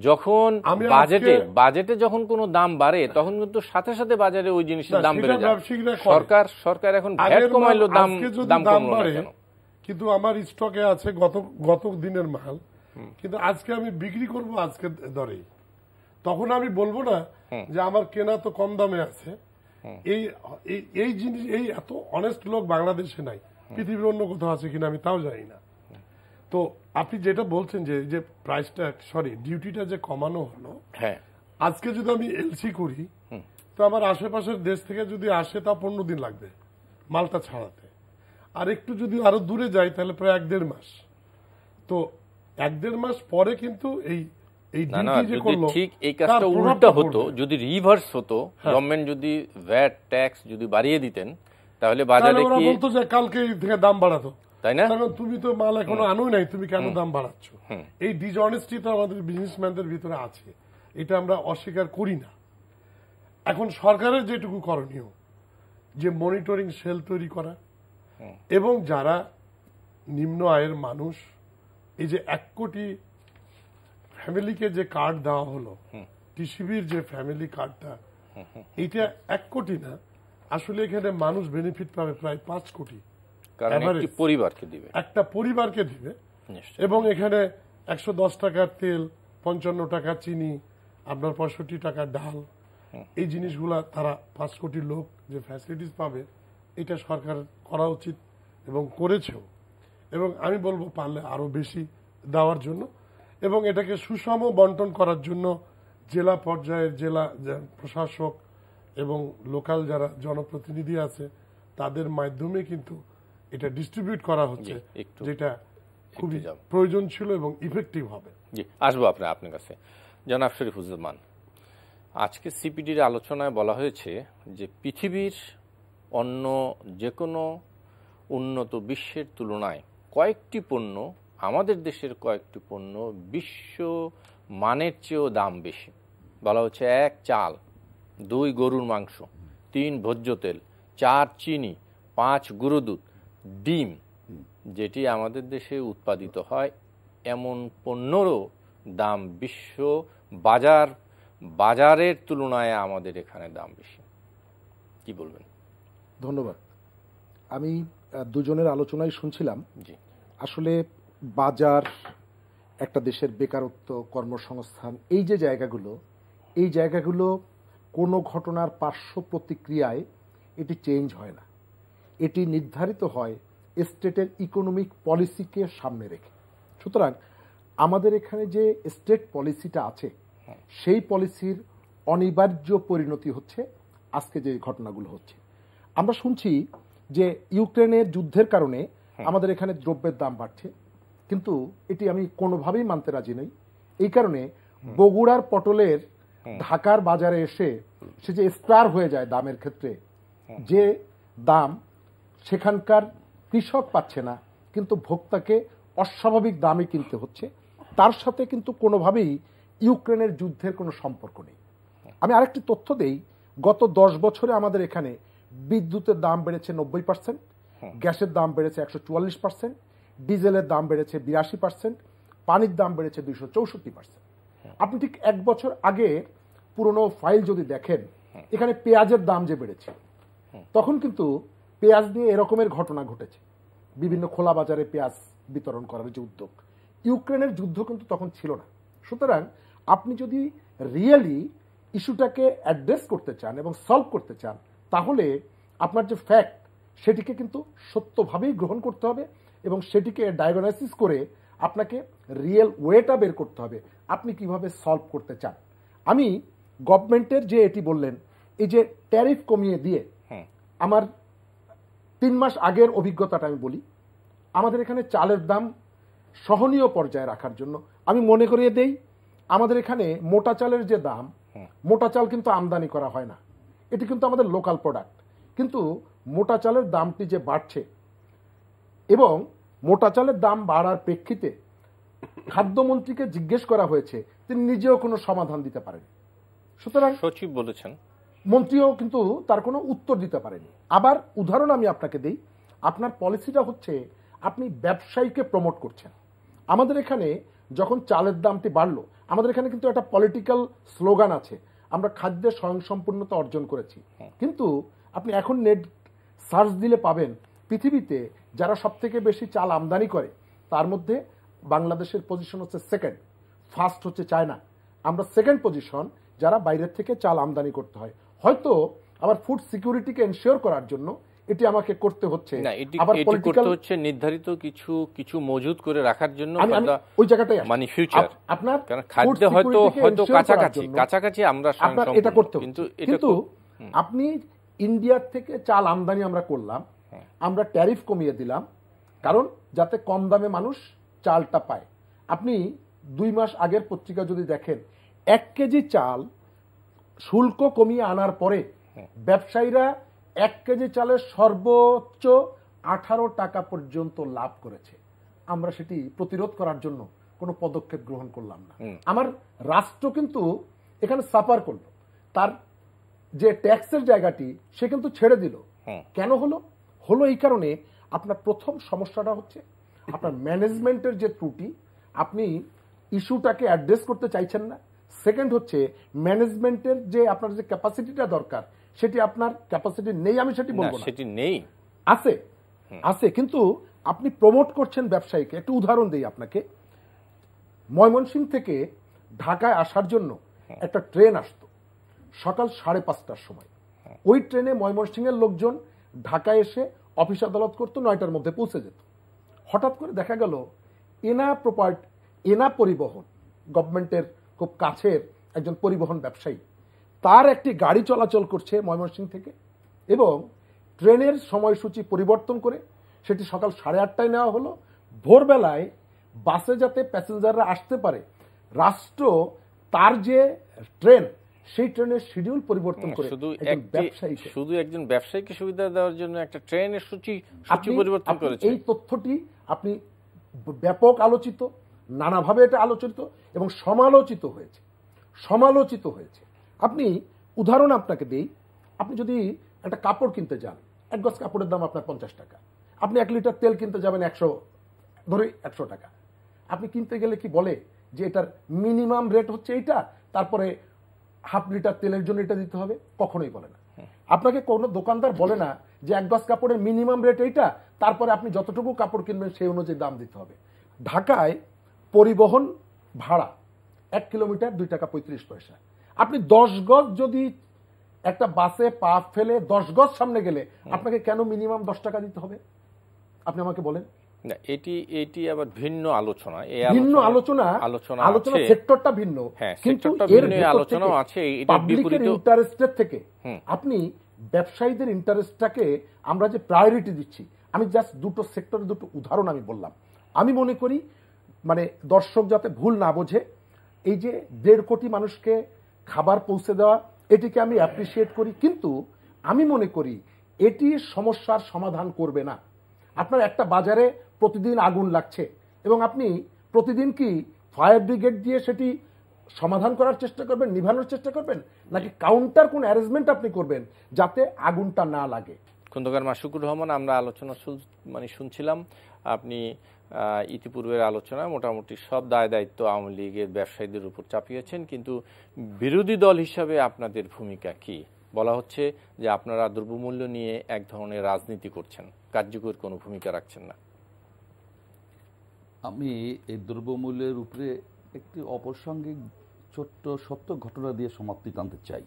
যখন বাজেটে যখন কোনো দাম বাড়ে, তখন কিন্তু সাথে সাথে বাজারে ওই জিনিসের দাম বেড়ে যায়। সরকার এখন ভ্যাট কমাইলো, দাম কমলো না কেন? কিন্তু আমার স্টকে আছে গত দিনের মাল, কিন্তু আজকে আমি বিক্রি করব আজকে দরে, তখন আমি বলবো না যে আমার কেনা তো কম দামে আছে। এই জিনিস, এই এত অনেস্ট লোক বাংলাদেশে নাই, পৃথিবীর অন্য কোথাও আছে কিনা আমি তাও জানি না। তো আপনি যেটা বলছেন যে প্রাইসটা ডিউটিটা যে কমানো হলো, আজকে যদি আমি এলসি করি, তো আমার আশেপাশের দেশ থেকে যদি আসে তা 15 দিন লাগবে মালটা ছাড়াতে, আর একটু যদি আরো দূরে যাই তাহলে প্রায় 1-1.5 মাস। তো 1-1.5 মাস পরে কিন্তু ঠিক এই কাজটা উল্টা হতো, যদি রিভার্স হতো, গভর্নমেন্ট যদি ভ্যাট ট্যাক্স যদি বাড়িয়ে দিতেন, তাহলে বাজারে কি বলতো যে কালকে থেকে দাম বাড়াতো, তাই না? তুমি তো মাল এখনো আনোই নাই, তুমি কেন দাম বাড়াচ্ছ? এই ডিসঅনেস্টি তো আমাদের বিজনেসম্যানদের ভিতরে আছে, এটা আমরা অস্বীকার করি না। এখন সরকারের যেটুকু করণীয়, যে মনিটরিং সেল তৈরি করা এবং যারা নিম্ন আয়ের মানুষ, এই যে 1 কোটি ফ্যামিলিকে যে কার্ড দেওয়া হলো, টিসিবির যে ফ্যামিলি কার্ডটা, এটা 1 কোটি না, আসলে এখানে মানুষ বেনিফিট পাবে প্রায় 5 কোটি, একটা পরিবারকে দিবে। এবং এখানে 110 টাকার তেল, 55 টাকা চিনি, আপনার 65 টাকা ডাল, এই জিনিসগুলা তারা 5 কোটি লোক যে ফ্যাসিলিটিস পাবে, এটা সরকার করা উচিত এবং করেছেও। এবং আমি বলবো পারলে আরো বেশি দেওয়ার জন্য, এবং এটাকে সুষম বন্টন করার জন্য জেলা পর্যায়ের জেলা প্রশাসক এবং লোকাল যারা জনপ্রতিনিধি আছে, তাদের মাধ্যমে কিন্তু এটা ডিস্ট্রিবিউট করা হচ্ছে, যেটা খুবই প্রয়োজন ছিল এবং ইফেক্টিভ হবে। আসবো আপনার কাছে জনাব শরীফুজ্জামান। আজকে সিপিডির আলোচনায় বলা হয়েছে যে পৃথিবীর অন্য যে কোনো উন্নত বিশ্বের তুলনায় কয়েকটি পণ্য, আমাদের দেশের কয়েকটি পণ্য বিশ্ব মানের চেয়েও দাম বেশি। বলা হচ্ছে 1 চাল, 2 গরুর মাংস, 3 ভোজ্য তেল, 4 চিনি, 5 গুঁড়ো দুধ, ডিম, যেটি আমাদের দেশে উৎপাদিত হয়, এমন পণ্যরও দাম বিশ্ব বাজারের তুলনায় আমাদের এখানে দাম বেশি। কি বলবেন? ধন্যবাদ। আমি দুজনের আলোচনায় শুনছিলাম। আসলে বাজার, একটা দেশের বেকারত্ব, কর্মসংস্থান, এই যে জায়গাগুলো কোনো ঘটনার পার্শ্ব প্রতিক্রিয়ায় এটি চেঞ্জ হয় না, এটি নির্ধারিত হয় স্টেটের ইকোনমিক পলিসিকে সামনে রেখে। সুতরাং আমাদের এখানে যে স্টেট পলিসিটা আছে, সেই পলিসির অনিবার্য পরিণতি হচ্ছে আজকে যে ঘটনাগুলো হচ্ছে। আমরা শুনছি যে ইউক্রেনের যুদ্ধের কারণে আমাদের এখানে দ্রব্যের দাম বাড়ছে, কিন্তু এটি আমি কোনোভাবেই মানতে রাজি নই। এই কারণে বগুড়ার পটলের ঢাকার বাজারে এসে সে যে স্টার হয়ে যায় দামের ক্ষেত্রে, যে দাম সেখানকার কৃষক পাচ্ছে না, কিন্তু ভোক্তাকে অস্বাভাবিক দামে কিনতে হচ্ছে। তার সাথে কিন্তু কোনোভাবেই ইউক্রেনের যুদ্ধের কোনো সম্পর্ক নেই। আমি আরেকটি তথ্য দেই, গত 10 বছরে আমাদের এখানে বিদ্যুতের দাম বেড়েছে 90%, গ্যাসের দাম বেড়েছে 144%, ডিজেলের দাম বেড়েছে 82%, পানির দাম বেড়েছে 264%। আপনি ঠিক 1 বছর আগে পুরনো ফাইল যদি দেখেন, এখানে পেঁয়াজের দাম যে বেড়েছে, তখন কিন্তু পেঁয়াজ নিয়ে এরকমের ঘটনা ঘটেছে, বিভিন্ন খোলা বাজারে পেঁয়াজ বিতরণ করার যে উদ্যোগ। ইউক্রেনের যুদ্ধ কিন্তু তখন ছিল না। সুতরাং আপনি যদি রিয়েলি ইস্যুটাকে অ্যাড্রেস করতে চান এবং সলভ করতে চান, তাহলে আপনার যে ফ্যাক্ট সেটিকে কিন্তু সত্যভাবেই গ্রহণ করতে হবে এবং সেটিকে ডায়াগনোসিস করে আপনাকে রিয়েল ওয়েটা বের করতে হবে আপনি কিভাবে সলভ করতে চান। আমি গভর্নমেন্টের যে এটি বললেন, এই যে ট্যারিফ কমিয়ে দিয়ে, আমার 3 মাস আগের অভিজ্ঞতাটা আমি বলি। আমাদের এখানে চালের দাম সহনীয় পর্যায়ে রাখার জন্য আমি মনে করিয়ে দেই, আমাদের এখানে মোটা চালের যে দাম, মোটা চাল কিন্তু আমদানি করা হয় না, এটি কিন্তু আমাদের লোকাল প্রোডাক্ট। কিন্তু মোটা চালের দামটি যে বাড়ছে এবং মোটা চালের দাম বাড়ার প্রেক্ষিতে খাদ্যমন্ত্রীকে জিজ্ঞেস করা হয়েছে, তিনি নিজেও কোনো সমাধান দিতে পারেন। সুতরাং সচিব বলেছেন, মন্ত্রীও কিন্তু তার কোনো উত্তর দিতে পারেনি। আবার উদাহরণ আমি আপনাকে দিই, আপনার পলিসিটা হচ্ছে আপনি ব্যবসায়ীকে প্রমোট করছেন। আমাদের এখানে যখন চালের দামটি বাড়লো, আমাদের এখানে কিন্তু একটা পলিটিক্যাল স্লোগান আছে, আমরা খাদ্যে স্বয়ংসম্পূর্ণতা অর্জন করেছি। কিন্তু আপনি এখন নেট সার্চ দিলে পাবেন, পৃথিবীতে যারা সব থেকে বেশি চাল আমদানি করে তার মধ্যে বাংলাদেশের পজিশন হচ্ছে সেকেন্ড, ফার্স্ট হচ্ছে চায়না। আমরা সেকেন্ড পজিশন যারা বাইরের থেকে চাল আমদানি করতে হয়। হয়তো আবার ফুড সিকিউরিটিকে এনশিওর করার জন্য এটি আমাকে করতে হচ্ছে, আবার পলিটিক্যাল হচ্ছে নির্ধারিত কিছু মজুদ করে রাখার জন্য ওই জায়গাটাই মানে ফিউচার আপনার খাদ্য হয়তো কাছাকাছি আমরা এটা করতে হচ্ছে। কিন্তু আপনি ইন্ডিয়ার থেকে চাল আমদানি আমরা করলাম, আমরা ট্যারিফ কমিয়ে দিলাম, কারণ যাতে কম দামে মানুষ চালটা পায়। আপনি 2 মাস আগের পত্রিকা যদি দেখেন, 1 কেজি চাল শুল্ক কমিয়ে আনার পরে ব্যবসায়ীরা 1 কেজি চালের সর্বোচ্চ 18 টাকা পর্যন্ত লাভ করেছে। আমরা সেটি প্রতিরোধ করার জন্য কোনো পদক্ষেপ গ্রহণ করলাম না। আমার রাষ্ট্র কিন্তু এখানে সাফার করলো, তার যে ট্যাক্সের জায়গাটি সে কিন্তু ছেড়ে দিল। কেন হলো এই কারণে, আপনার প্রথম সমস্যাটা হচ্ছে আপনার ম্যানেজমেন্টের যে ত্রুটি, আপনি ইস্যুটাকে অ্যাড্রেস করতে চাইছেন না। সেকেন্ড হচ্ছে ম্যানেজমেন্টের যে আপনার যে ক্যাপাসিটিটা দরকার, সেটি আপনার ক্যাপাসিটি নেই। আমি সেটি বলবো না, সেটি নেই, আছে, কিন্তু আপনি প্রমোট করছেন ব্যবসায়ীকে। একটু উদাহরণ দেই আপনাকে, ময়মনসিংহ থেকে ঢাকায় আসার জন্য একটা ট্রেন আসতো সকাল 5:30টার সময়। ওই ট্রেনে ময়মনসিংহের লোকজন ঢাকায় এসে অফিস আদালত করতো, 9টার মধ্যে পৌঁছে যেত। হঠাৎ করে দেখা গেল এনা পরিবহন, গভর্নমেন্টের খুব কাছের একজন পরিবহন ব্যবসায়ী, তার একটি গাড়ি চলাচল করছে ময়মনসিংহ থেকে, এবং ট্রেনের সময়সূচি পরিবর্তন করে সেটি সকাল 8:30টায় নেওয়া হলো। ভোরবেলায় বাসে যাতে প্যাসেঞ্জাররা আসতে পারে, রাষ্ট্র তার যে ট্রেন, সেই ট্রেনের শিডিউল পরিবর্তন করে শুধু একজন ব্যবসায়ীকে সুবিধা দেওয়ার জন্য একটা ট্রেনের সূচি পরিবর্তন করেছে। এই তথ্যটি আপনি ব্যাপক আলোচিত, নানাভাবে এটা আলোচিত এবং সমালোচিত হয়েছে। আপনি উদাহরণ আপনাকে দেই, আপনি যদি একটা কাপড় কিনতে যান, 1 গজ কাপড়ের দাম আপনার 50 টাকা, আপনি 1 লিটার তেল কিনতে যাবেন 100 টাকা। আপনি কিনতে গেলে কি বলে যে এটার মিনিমাম রেট হচ্ছে এইটা, তারপরে ½ লিটার তেলের জন্য এটা দিতে হবে? কখনোই বলে না। আপনাকে কোনো দোকানদার বলে না যে 1 গজ কাপড়ের মিনিমাম রেট এইটা, তারপরে আপনি যতটুকু কাপড় কিনবেন সেই অনুযায়ী দাম দিতে হবে। ঢাকায় পরিবহন ভাড়া 1 কিলোমিটার 2 টাকা 35 পয়সা। আপনি 10 গজ যদি একটা বাসে পা ফেলে 10 গজ সামনে গেলে আপনাকে কেন মিনিমাম 10 টাকা দিতে হবে? আপনি আমাকে বলেন। না, এটি আবার ভিন্ন আলোচনা। আলোচনা সেক্টরটা ভিন্ন, কিন্তু এর আলোচনাও আছে পাবলিকের ইন্টারেস্টের থেকে। আপনি ব্যবসায়ীদের ইন্টারেস্টটাকে আমরা যে প্রায়োরিটি দিচ্ছি, আমি জাস্ট দুটো সেক্টরের দুটো উদাহরণ আমি বললাম। আমি মনে করি, মানে দর্শক যাতে ভুল না বোঝে, এই যে 1.5 কোটি মানুষকে খাবার পৌঁছে দেওয়া, এটিকে আমি অ্যাপ্রিসিয়েট করি, কিন্তু আমি মনে করি এটি সমস্যার সমাধান করবে না। আপনার একটা বাজারে প্রতিদিন আগুন লাগছে এবং আপনি প্রতিদিন কি ফায়ার ব্রিগেড দিয়ে সেটি সমাধান করার চেষ্টা করবেন, নিভানোর চেষ্টা করবেন, নাকি কাউন্টার কোন অ্যারেঞ্জমেন্ট আপনি করবেন যাতে আগুনটা না লাগে? খন্দকার মাশরুকুর রহমান, আমরা আলোচনা শুনছিলাম। আপনি ইতিপূর্বের আলোচনায় মোটামুটি সব দায় দায়িত্ব আওয়ামী লীগের ব্যবসায়ীদের উপর চাপিয়েছেন, কিন্তু বিরোধী দল হিসাবে আপনাদের ভূমিকা কি? বলা হচ্ছে যে আপনারা দ্রব্যমূল্য নিয়ে এক ধরনের রাজনীতি করছেন, কার্যকর কোনো ভূমিকা রাখছেন না। আমি এই দ্রব্যমূল্যের উপরে একটি অপ্রাসঙ্গিক ছোট্ট সত্য ঘটনা দিয়ে সমাপ্তি টানতে চাই।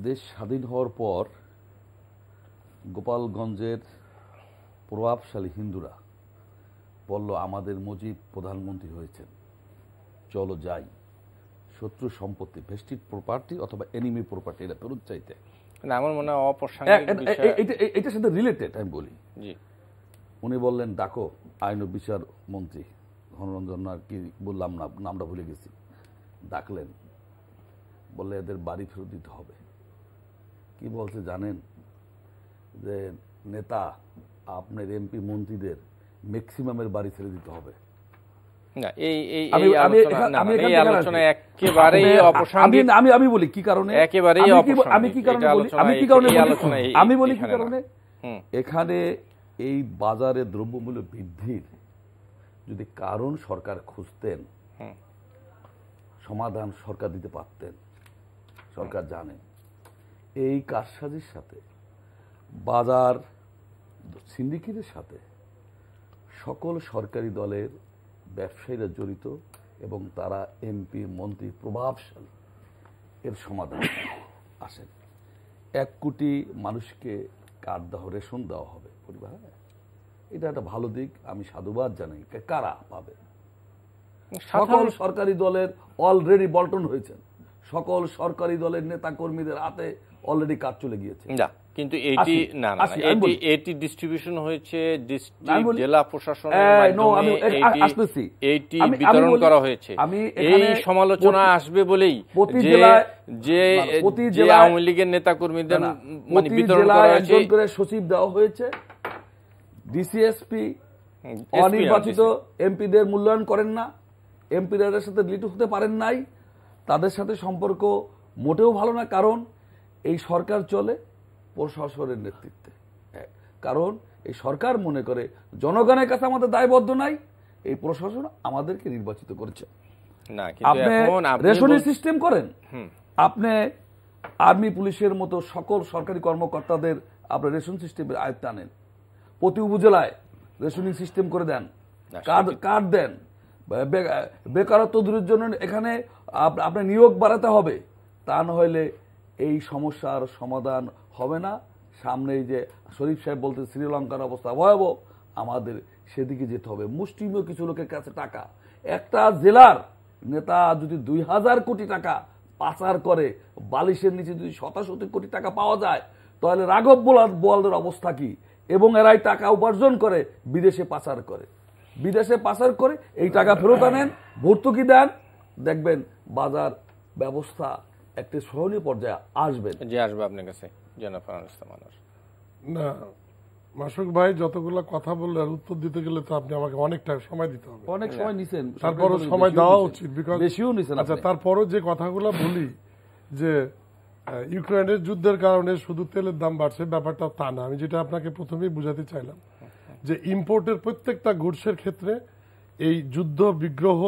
দেশ স্বাধীন হওয়ার পর গোপালগঞ্জের প্রভাবশালী হিন্দুরা বলল, আমাদের মুজিব প্রধানমন্ত্রী হয়েছেন, চলো যাই, শত্রু সম্পত্তি, ভেস্টিড প্রপার্টি অথবা এনিমি প্রপার্টি এটা ফেরত চাইতে। আমার মনে হয় এটার সাথে রিলেটেড আমি বলি। জি, উনি বললেন, ডাকো আইন ও বিচার মন্ত্রী ধনরঞ্জন, কি বললাম না, নামটা ভুলে গেছি, ডাকলেন, বললে এদের বাড়ি ফেরত দিতে হবে। কি বলছে জানেন? যে নেতা আপনার এমপি মন্ত্রীদের ম্যাক্সিমামের বাড়ি ছেড়ে দিতে হবে। আমি বলি কি কারণে, আমি বলি কি কারণে। এখানে এই বাজারে দ্রব্যমূল্য বৃদ্ধির যদি কারণ সরকার খুঁজতেন, সমাধান সরকার দিতে পারতেন। সরকার জানে এই কারসাজির সাথে বাজার সিন্ডিকেটের সাথে সকল সরকারি দলের ব্যবসায়ীরা জড়িত এবং তারা এমপি মন্ত্রী প্রভাবশালী। এর সমাধান আসেন, 1 কোটি মানুষকে কার্ড দেওয়া, রেশন দেওয়া হবে পরিবার। এটা একটা ভালো দিক, আমি সাধুবাদ জানাই। কারা পাবে? সকল সরকারি দলের অলরেডি বলটন হয়েছেন, সকল সরকারি দলের নেতা কর্মীদের হাতে অলরেডি কাজ চলে গিয়েছে। কিন্তু এটি ডিস্ট্রিবিউশন হয়েছে জেলা প্রশাসনের মাধ্যমে, এইটি বিতরণ করা হয়েছে। এই সমালোচনা আসবে বলেই যে আওয়ামী লীগের নেতা কর্মীদের বিতরণ করা হয়েছে, করে সচিব দেওয়া হয়েছে। ডিসিএসপি অনির্বাচিত এমপিদের মূল্যায়ন করেন না, এমপিদের সাথে লিট হতে পারেন নাই, তাদের সাথে সম্পর্ক মোটেও ভালো না। কারণ এই সরকার চলে প্রশাসনের নেতৃত্বে। কারণ এই সরকার মনে করে জনগণের কাছে আমাদের দায়বদ্ধ নাই, এই প্রশাসন আমাদেরকে নির্বাচিত করেছে। আপনি রেশনিং সিস্টেম করেন, আপনি আর্মি পুলিশের মতো সকল সরকারি কর্মকর্তাদের আপনার রেশন সিস্টেমের আয়ত্তে আনেন, প্রতি উপজেলায় রেশনিং সিস্টেম করে দেন, কার্ড দেন। বেকারত্ব দূরের জন্য এখানে আপনার নিয়োগ বাড়াতে হবে, তা না হলে এই সমস্যার সমাধান হবে না। সামনে যে শরীফ সাহেব বলতে শ্রীলঙ্কার অবস্থা ভয়াবহ, আমাদের সেদিকে যেতে হবে। মুষ্টিমেয় কিছু লোকের কাছে টাকা, একটা জেলার নেতা যদি 2000 কোটি টাকা পাচার করে, বালিশের নিচে যদি শত কোটি টাকা পাওয়া যায়, তাহলে রাঘব বোয়ালদের অবস্থা কি? এবং এরাই টাকা উপার্জন করে বিদেশে পাচার করে, এই টাকা ফেরত আনেন, ভর্তুকি দেন, দেখবেন বাজার ব্যবস্থা একটা সহনীয় পর্যায়ে আসবে। আপনার কাছে না মাসুক ভাই যতগুলো কথা বললে আর উত্তর দিতে গেলে তো আপনি আমাকে অনেকটা সময় দিতে হবে। অনেক সময় নিছেন, তারপরও সময় দেওয়া উচিত। বেশিও নিছেন। আচ্ছা, তারপরও যে কথাগুলো বলি যে ইউক্রেনের যুদ্ধের কারণে শুধু তেলের দাম বাড়ছে, ব্যাপারটা তা না। আমি যেটা আপনাকে প্রথমেই বুঝাতে চাইলাম যে ইম্পোর্টের প্রত্যেকটা গুডসের ক্ষেত্রে এই যুদ্ধ বিগ্রহ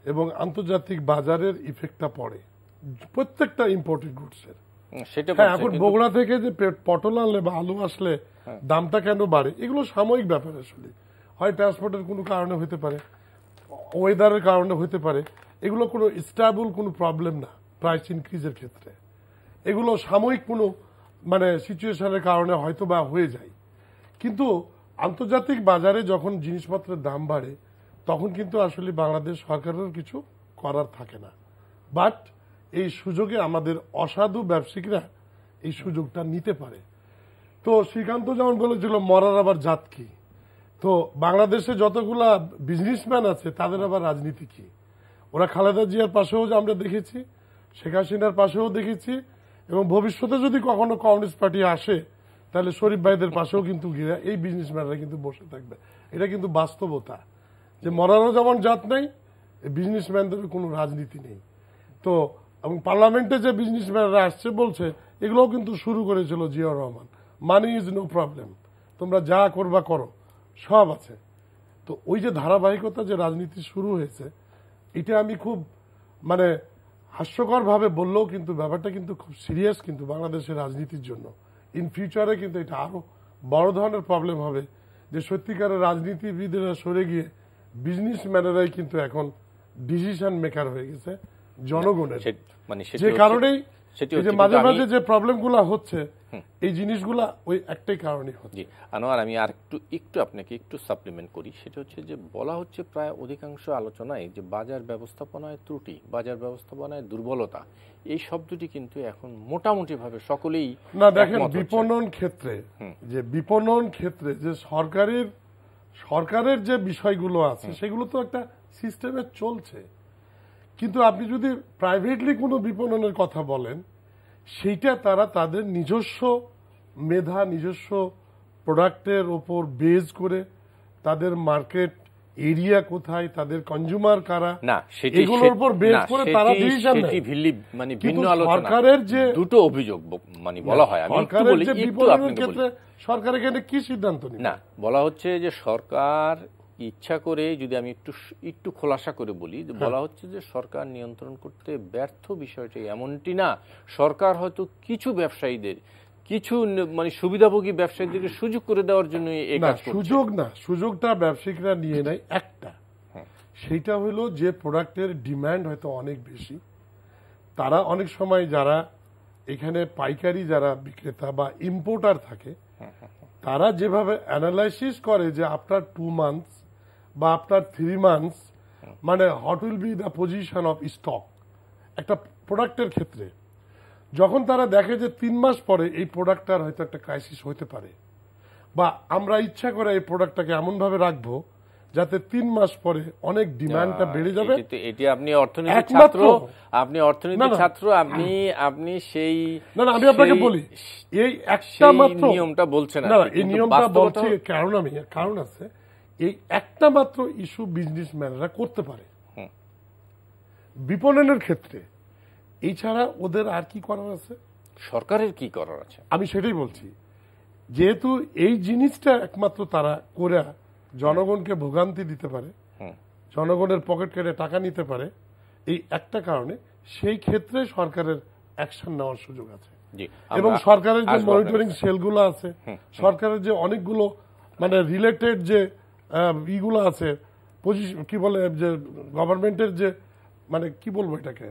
এবং আন্তর্জাতিক বাজারের ইফেক্টটা পড়ে প্রত্যেকটা ইম্পোর্টেড গুডসের। এখন বগুড়া থেকে যে পটল আনলে বা আলু আসলে দামটা কেন বাড়ে, এগুলো সাময়িক ব্যাপার। আসলে হয় ট্রান্সপোর্টের কোনো কারণে হতে পারে, ওয়েদারের কারণে হতে পারে, এগুলো কোনো স্টেবল কোনো প্রবলেম না প্রাইস ইনক্রিজের ক্ষেত্রে। এগুলো সাময়িক কোনো সিচুয়েশনের কারণে হয়তো বা হয়ে যায়। কিন্তু আন্তর্জাতিক বাজারে যখন জিনিসপত্রের দাম বাড়ে তখন কিন্তু আসলে বাংলাদেশ সরকারের কিছু করার থাকে না। বাট এই সুযোগে আমাদের অসাধু ব্যবসায়িকরা এই সুযোগটা নিতে পারে। তো শ্রীকান্ত যেমন বলেছিল মরার আবার জাত কি, তো বাংলাদেশে যতগুলা বিজনেসম্যান আছে তাদের আবার রাজনীতি কি? ওরা খালেদা জিয়ার পাশেও আমরা দেখেছি, শেখ হাসিনার পাশেও দেখেছি, এবং ভবিষ্যতে যদি কখনো কমিউনিস্ট পার্টি আসে তাহলে শরীফ ভাইদের পাশেও কিন্তু গিয়ে এই বিজনেসম্যানরা কিন্তু বসে থাকবে। এটা কিন্তু বাস্তবতা যে মরারও যেমন জাত নেই, বিজনেসম্যানদের কোনো রাজনীতি নেই। তো এবং পার্লামেন্টে যে বিজনেসম্যানরা আসছে বলছে, এগুলোও কিন্তু শুরু করেছিল Ziaur Rahman, money is no problem, তোমরা যা করবা করো, সব আছে। তো ওই যে ধারাবাহিকতা যে রাজনীতি শুরু হয়েছে, এটা আমি খুব মানে হাস্যকর ভাবে বললেও কিন্তু ব্যাপারটা কিন্তু খুব সিরিয়াস কিন্তু বাংলাদেশের রাজনীতির জন্য। ইন ফিউচারে কিন্তু এটা আরো বড় ধরনের প্রবলেম হবে যে সত্যিকারের রাজনীতিবিদরা সরে গিয়ে বিজনেসম্যানেরাই কিন্তু এখন ডিসিশন মেকার হয়ে গেছে জনগণের, যে কারণেই যে মাঝে মাঝে যে প্রবলেমগুলো হচ্ছে এই জিনিসগুলা ওই একটাই কারণে হচ্ছে। আনোয়ার, আমি আর একটু আপনাকে একটু সাপ্লিমেন্ট করি। সেটা হচ্ছে যে বলা হচ্ছে প্রায় অধিকাংশ আলোচনায় যে বাজার ব্যবস্থাপনায় ত্রুটি, বাজার ব্যবস্থাপনায় দুর্বলতা, এই শব্দটি কিন্তু এখন মোটামুটি ভাবে সকলেই না দেখেন। বিপণন ক্ষেত্রে যে সরকারের যে বিষয়গুলো আছে সেগুলো তো একটা সিস্টেমে চলছে, কিন্তু আপনি যদি প্রাইভেটলি কোনো বিপণনের কথা বলেন, সেইটা তারা তাদের নিজস্ব মেধা, নিজস্ব প্রোডাক্টের ওপর বেজ করে তাদের মার্কেট এরিয়া কোথায়, তাদের কনজিউমার কারা, এগুলোর উপর বেজ করে তারা ডিসিশন নেয়। মানে ভিন্ন আলোচনা, সরকারের যে দুটো অভিযোগ মানে বলা হয়, আমি একটু বলি, বিপণনের ক্ষেত্রে সরকার এখানে কি সিদ্ধান্ত নেয় না, বলা হচ্ছে যে সরকার ইচ্ছা করে, যদি আমি একটু খোলাসা করে বলি, বলা হচ্ছে যে সরকার নিয়ন্ত্রণ করতে ব্যর্থ। বিষয়টি এমনটি না, সরকার হয়তো কিছু ব্যবসায়ীদের, কিছু মানে সুবিধাভোগী ব্যবসায়ীদেরকে সুযোগ করে দেওয়ার জন্য এই কাজ করছে। সুযোগ না, সুযোগটা ব্যবসায়িকরা নিয়ে নেয় একটা, সেইটা হলো যে প্রোডাক্টের ডিমান্ড হয়তো অনেক বেশি, তারা অনেক সময় যারা এখানে পাইকারি যারা বিক্রেতা বা ইম্পোর্টার থাকে, তারা যেভাবে অ্যানালাইসিস করে যে আপনার 2 মান্থস বা আপনার 3 মান্থস মানে what will be the position of stock একটা প্রোডাক্টের ক্ষেত্রে, যখন তারা দেখে যে 3 মাস পরে এই প্রোডাক্টটার হয়তো একটা ক্রাইসিস হতে পারে, বা আমরা ইচ্ছা করে এই প্রোডাক্টটাকে এমন ভাবে রাখবো যাতে 3 মাস পরে অনেক ডিমান্ডটা বেড়ে যাবে। এটি আপনি অর্থনীতির ছাত্র, আপনি সেই না আমি আপনাকে বলি এই একটা মাত্র নিয়মটা বলছেন না, এই নিয়মটা বলছি কারণ আছে, এই একটা মাত্র ইস্যু বিজনেসম্যানরা করতে পারে বিপণনের ক্ষেত্রে, এছাড়া ওদের আর কি করার আছে, সরকারের কি করার আছে, আমি সেটাই বলছি। যেহেতু এই জিনিসটা একমাত্র তারা করে জনগণকে ভোগান্তি দিতে পারে, জনগণের পকেট কেটে টাকা নিতে পারে, এই একটা কারণে সেই ক্ষেত্রে সরকারের অ্যাকশন নেওয়ার সুযোগ আছে। এবং সরকারের যে মনিটরিং সেলগুলো আছে, সরকারের যে অনেকগুলো মানে রিলেটেড যে ইগুলো আছে, কি বলে যে গভর্নমেন্টের যে মানে কি বলবো এটাকে,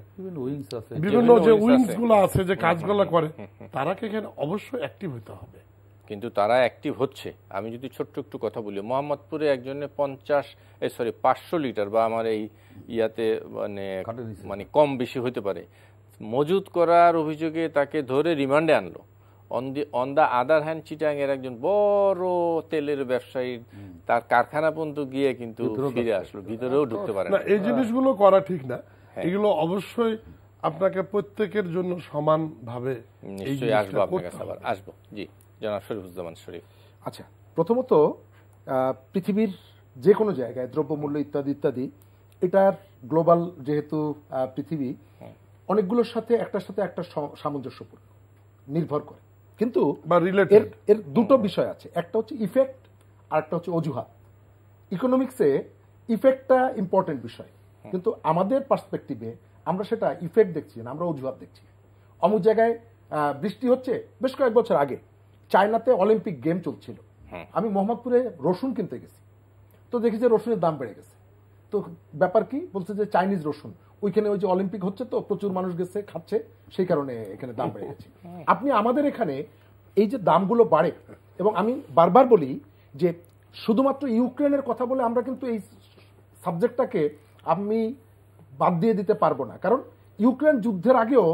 বিভিন্ন যে উইংস গুলো আছে যে কাজগুলো করে, তারাকে এখানে অবশ্যই অ্যাক্টিভ হতে হবে। কিন্তু তারা অ্যাক্টিভ হচ্ছে। আমি যদি ছোট্ট একটু কথা বলি, মোহাম্মদপুরে একজনে 500 লিটার বা আমার এই ইয়াতে মানে কম বেশি হতে পারে মজুত করার অভিযোগে তাকে ধরে রিমান্ডে আনলো। On the other hand Chittagong এর একজন বড় তেলের ব্যবসায়ী তার কারখানা পর্যন্ত গিয়ে কিন্তু ফিরে আসলো, ভিতরেও ঢুকতে পারে না। এই জিনিসগুলো করা ঠিক না, এগুলো অবশ্যই আপনাকে প্রত্যেকের জন্য সমান ভাবে নিশ্চয়ই আসবো, আপনার কাছে আবার আসবো। জি জনাব শরীফুজ্জামান শরীফ। আচ্ছা, প্রথমত পৃথিবীর যে কোনো জায়গায় দ্রব্যমূল্য ইত্যাদি ইত্যাদি, এটার গ্লোবাল যেহেতু পৃথিবী অনেকগুলোর সাথে একটার সাথে একটা সামঞ্জস্যপূর্ণ নির্ভর করে, কিন্তু এর দুটো বিষয় আছে, একটা হচ্ছে ইফেক্ট আর একটা হচ্ছে অজুহাত। ইকোনমিক্সে ইফেক্টটা ইম্পর্টেন্ট বিষয়, কিন্তু আমাদের পার্সপেক্টিভে আমরা সেটা ইফেক্ট দেখছি না, আমরা অজুহাত দেখছি। অমুক জায়গায় বৃষ্টি হচ্ছে, বেশ কয়েক বছর আগে চায়নাতে অলিম্পিক গেম চলছিল, আমি মোহাম্মদপুরে রসুন কিনতে গেছি, তো দেখি যে রসুনের দাম বেড়ে গেছে। তো ব্যাপার কি বলছে যে চাইনিজ রসুন, ওইখানে ওই যে অলিম্পিক হচ্ছে তো প্রচুর মানুষ গেছে খাচ্ছে, সেই কারণে এখানে দাম বেড়ে গেছে। আপনি আমাদের এখানে এই যে দামগুলো বাড়ে, এবং আমি বারবার বলি যে শুধুমাত্র ইউক্রেনের কথা বলে আমরা কিন্তু এই সাবজেক্টটাকে আমি বাদ দিয়ে দিতে পারবো না, কারণ ইউক্রেন যুদ্ধের আগেও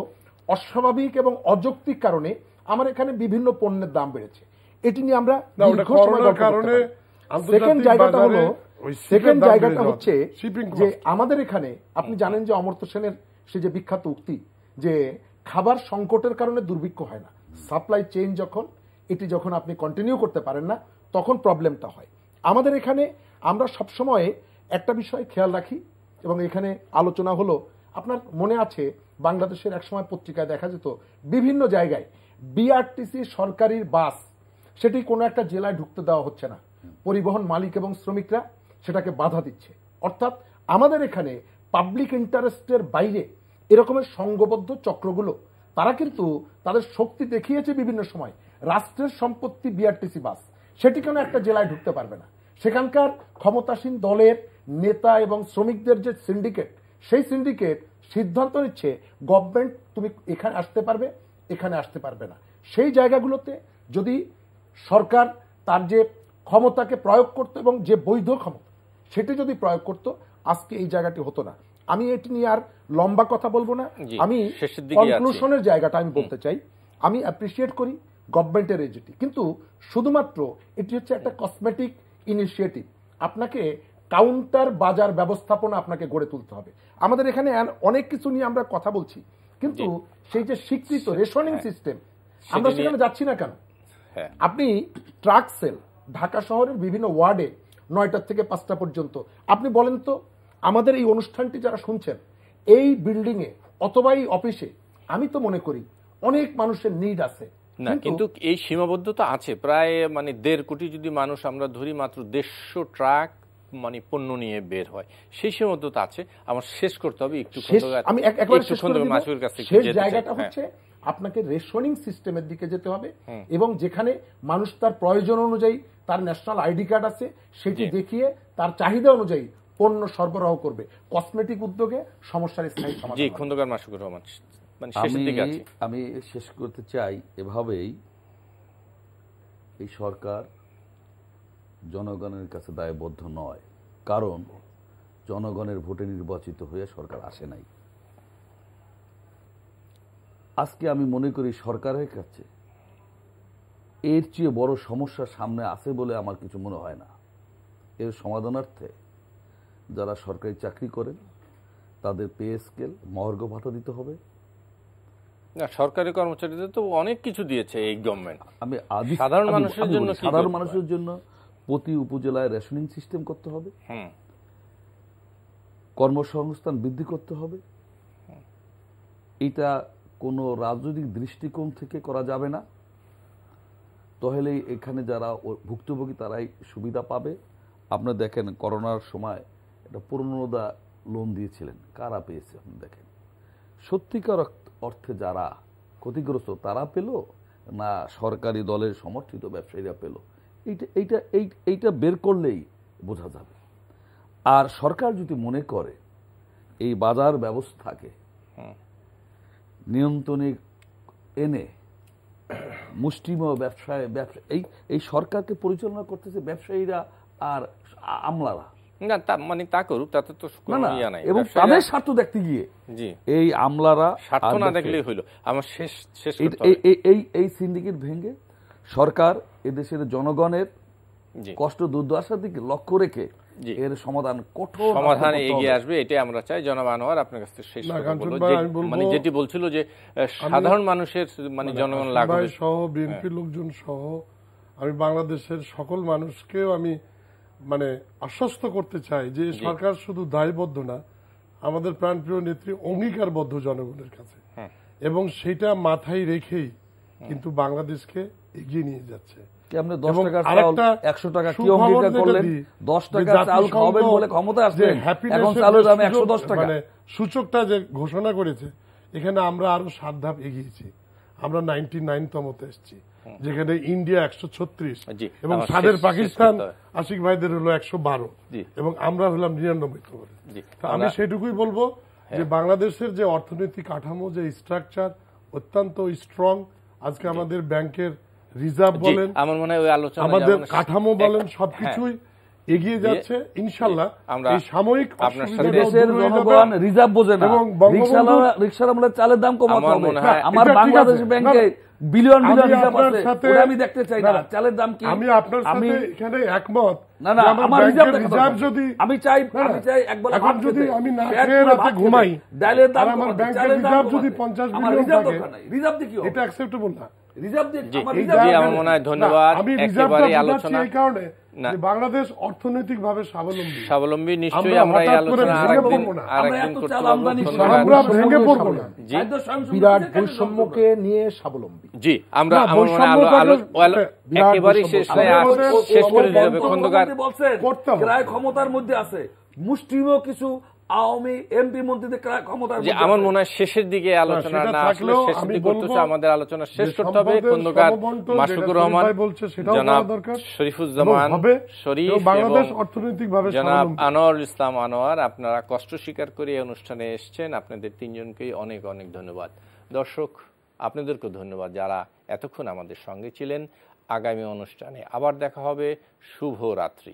অস্বাভাবিক এবং অযৌক্তিক কারণে আমার এখানে বিভিন্ন পণ্যের দাম বেড়েছে। এটি নিয়ে আমরা সেকেন্ড জায়গাটা হচ্ছে যে আমাদের এখানে আপনি জানেন যে অমর্ত্য সেনের সে যে বিখ্যাত উক্তি যে খাবার সংকটের কারণে দুর্ভিক্ষ হয় না, সাপ্লাই চেইন যখন আপনি কন্টিনিউ করতে পারেন না তখন প্রবলেমটা হয়। আমাদের এখানে আমরা সবসময় একটা বিষয় খেয়াল রাখি এবং এখানে আলোচনা হলো, আপনার মনে আছে বাংলাদেশের একসময় পত্রিকায় দেখা যেত বিভিন্ন জায়গায় বিআরটিসি সরকারি বাস সেটি কোনো একটা জেলায় ঢুকতে দেওয়া হচ্ছে না, পরিবহন মালিক এবং শ্রমিকরা সেটাকে বাধা দিচ্ছে। অর্থাৎ আমাদের এখানে পাবলিক ইন্টারেস্টের বাইরে এরকমের সংঘবদ্ধ চক্রগুলো তারা কিন্তু তাদের শক্তি দেখিয়েছে বিভিন্ন সময়। রাষ্ট্রের সম্পত্তি বিআরটিসি বাস, সেটি কেন একটা জেলায় ঢুকতে পারবে না? সেখানকার ক্ষমতাসীন দলের নেতা এবং শ্রমিকদের যে সিন্ডিকেট, সেই সিন্ডিকেট সিদ্ধান্ত নিচ্ছে গভর্নমেন্ট তুমি এখানে আসতে পারবে, এখানে আসতে পারবে না। সেই জায়গাগুলোতে যদি সরকার তার যে ক্ষমতাকে প্রয়োগ করত এবং যে বৈধ ক্ষমতা সেটি যদি প্রয়োগ করত, আজকে এই জায়গাটি হতো না। আমি এটি নিয়ে আর লম্বা কথা বলবো না, আমি কনক্লুশনের জায়গাটা আমি বলতে চাই। আমি অ্যাপ্রিসিয়েট করি গভর্নমেন্টের এজেটি, কিন্তু শুধুমাত্র এটি হচ্ছে একটা কসমেটিক ইনিশিয়েটিভ। আপনাকে কাউন্টার বাজার ব্যবস্থাপনা আপনাকে গড়ে তুলতে হবে। আমাদের এখানে অনেক কিছু নিয়ে আমরা কথা বলছি, কিন্তু সেই যে স্বীকৃত রেশনিং সিস্টেম আমরা সেখানে যাচ্ছি না কেন? আপনি ট্রাক সেল ঢাকা শহরের বিভিন্ন ওয়ার্ডে 9টা থেকে 5টা পর্যন্ত, আপনি বলেন তো আমাদের এই অনুষ্ঠানটি যারা শুনছেন এই বিল্ডিং এ অথবা এই অফিসে, আমি তো মনে করি অনেক মানুষের নিড আছে না, কিন্তু এই সীমাবদ্ধতা আছে। প্রায় 1.5 কোটি যদি মানুষ আমরা ধরি, মাত্র 150 ট্রাক পণ্য নিয়ে বের হয়, সেই সীমাবদ্ধতা আছে। আমার শেষ করতে হবে একটু। আমি একবার শেষ জায়গাটা হচ্ছে আপনাকে রেশনিং সিস্টেমের দিকে যেতে হবে এবং যেখানে মানুষ তার প্রয়োজন অনুযায়ী তার ন্যাশনাল আইডি কার্ড আছে সেটি দেখিয়ে তার চাহিদা অনুযায়ী পণ্য সরবরাহ করবে। কসমেটিক উদ্যোগে সমস্যার স্থায়ী সমাধান। জি, খন্দকার মাসুকুর রহমান, আমি শেষ করতে চাই এভাবেই, এই সরকার জনগণের কাছে দায়বদ্ধ নয়, কারণ জনগণের ভোটে নির্বাচিত হয়ে সরকার আসে নাই। আজকে আমি মনে করি সরকারের কাছে এর চেয়ে বড় সমস্যা সামনে আছে বলে আমার কিছু মনে হয় না। এর সমাধানার্থে যারা সরকারি চাকরি করেন তাদের পে স্কেল, মহার্ঘ ভাতা দিতে হবে। না, সরকারি কর্মচারীদের তো অনেক কিছু দিয়েছে এই গভর্নমেন্ট। আমি সাধারণ মানুষের জন্য প্রতি উপজেলায় রেশনিং সিস্টেম করতে হবে, কর্মসংস্থান বৃদ্ধি করতে হবে। এটা কোনো রাজনৈতিক দৃষ্টিকোণ থেকে করা যাবে না, তাহলে এখানে যারা ভুক্তভোগী তারাই সুবিধা পাবে। আপনারা দেখেন করোনার সময় একটা পুরনোদা লোন দিয়েছিলেন, কারা পেয়েছে আপনি দেখেন। সত্যিকার অর্থে যারা ক্ষতিগ্রস্ত তারা পেল না সরকারি দলের সমর্থিত ব্যবসায়ীরা পেল? এইটা বের করলেই বোঝা যাবে। আর সরকার যদি মনে করে এই বাজার ব্যবস্থাকে নিয়ন্ত্রণে এনে মুষ্টিমেয় ব্যবসায় এই সরকারকে পরিচালনা করতেছে ব্যবসায়ীরা আর আমলারা। না, তা করুক, তাতে তো এবং তাদের স্বার্থ দেখতে গিয়ে এই আমলারা স্বার্থ না দেখলেই হইল। আমার শেষ এই সিন্ডিকেট ভেঙে সরকার এদেশের জনগণের কষ্ট দুর্দশার দিকে লক্ষ্য রেখে এর সমাধান, কঠোর সমাধানে এগিয়ে আসবে, এটাই আমরা চাই। জনাব আনোয়ার, আপনার কাছ থেকে শেষ যেটি বলছিল যে সাধারণ মানুষের জনগণ লাগবে সহ, বিএনপি লোকজন সহ আমি বাংলাদেশের সকল মানুষকেও আমি আশ্বস্ত করতে চাই যে সরকার শুধু দায়বদ্ধ না, আমাদের প্রাণপ্রিয় নেত্রী অঙ্গীকারবদ্ধ জনগণের কাছে, এবং সেটা মাথায় রেখেই কিন্তু বাংলাদেশকে এগিয়ে নিয়ে যাচ্ছে। সূচকটা যে ঘোষণা করেছে, এখানে আমরা আরো 7 ধাপ এগিয়েছি। আমরা 99তমতে এসেছি, যেখানে ইন্ডিয়া 136 এবং সাদের পাকিস্তান আশিক ভাইদের হলো 112 এবং আমরা হলাম 99তম। আমি সেটুকুই বলবো যে বাংলাদেশের যে অর্থনৈতিক কাঠামো, যে স্ট্রাকচার অত্যন্ত স্ট্রং। আজকে আমাদের ব্যাংকের রিজার্ভ বলেন, আমার মনে হয় আমাদের কাঠামো বলেন, সবকিছুই এগিয়ে যাচ্ছে ইনশাআল্লাহ। এই সাময়িক দেশের জনগণ রিজার্ভ বোঝে না, রিকশাওয়ালা চালের দাম কমাতে হবে। আমার বাংলাদেশ ব্যাংকে বিলিয়ন বিলিয়ন আমি রিজার্ভ আপনার আছে, সাথে ওটা আমি দেখতে চাই না। চালের দাম কি? আমি আপনার সাথে এখানে একমত। না না, যে আমার আমার ব্যাংকের রিজার্ভ রিজার্ভ যদি আমি চাই একবার এখন যদি আমি না খেয়ে রাতে ঘুমাই, ডালের দাম আর আমার ব্যাংকের রিজার্ভ যদি 50 বিলিয়ন থাকে, রিজার্ভ দিয়ে কি হবে? এটা অ্যাকসেপ্টেবল না। রিজার্ভ দিয়ে আমার জি, রিজার্ভ আমার মনে হয় ধন্যবাদ। আমি একেবারে রিজার্ভটা আলোচনা এই কারণে যে বাংলাদেশ অর্থনৈতিকভাবে স্বাবলম্বী। নিশ্চয়ই আমরা এই আলোচনা আরেকদিন করতে পারবো। আমরা ভেঙে পড়বো না। বিরাট বৈষম্যকে নিয়ে স্বাবলম্বী। জি, আমরা একেবারে শেষ করে যাবে। খন্দকার ক্রয় ক্ষমতার মধ্যে আছে, মুষ্টিমেয় কিছু আওয়ামী এমপি মন্ত্রীদের ক্রয় ক্ষমতার মধ্যে আমার মনে হয় শেষের দিকে আলোচনা না আসলে শেষের দিকে করতেছে, আমাদের আলোচনা শেষ করতে হবে। খন্দকার মাশরুকুর রহমান, জনাব শরীফুজ্জামান শরীফ, বাংলাদেশ অর্থনৈতিকভাবে জনাব আনোয়ারুল ইসলাম আনোয়ার, আপনারা কষ্ট স্বীকার করে এই অনুষ্ঠানে এসেছেন। আপনাদের তিনজনকেই অনেক অনেক ধন্যবাদ। দর্শক, আপনাদেরকেও ধন্যবাদ যারা এতক্ষণ আমাদের সঙ্গে ছিলেন। আগামী অনুষ্ঠানে আবার দেখা হবে। শুভ রাত্রি।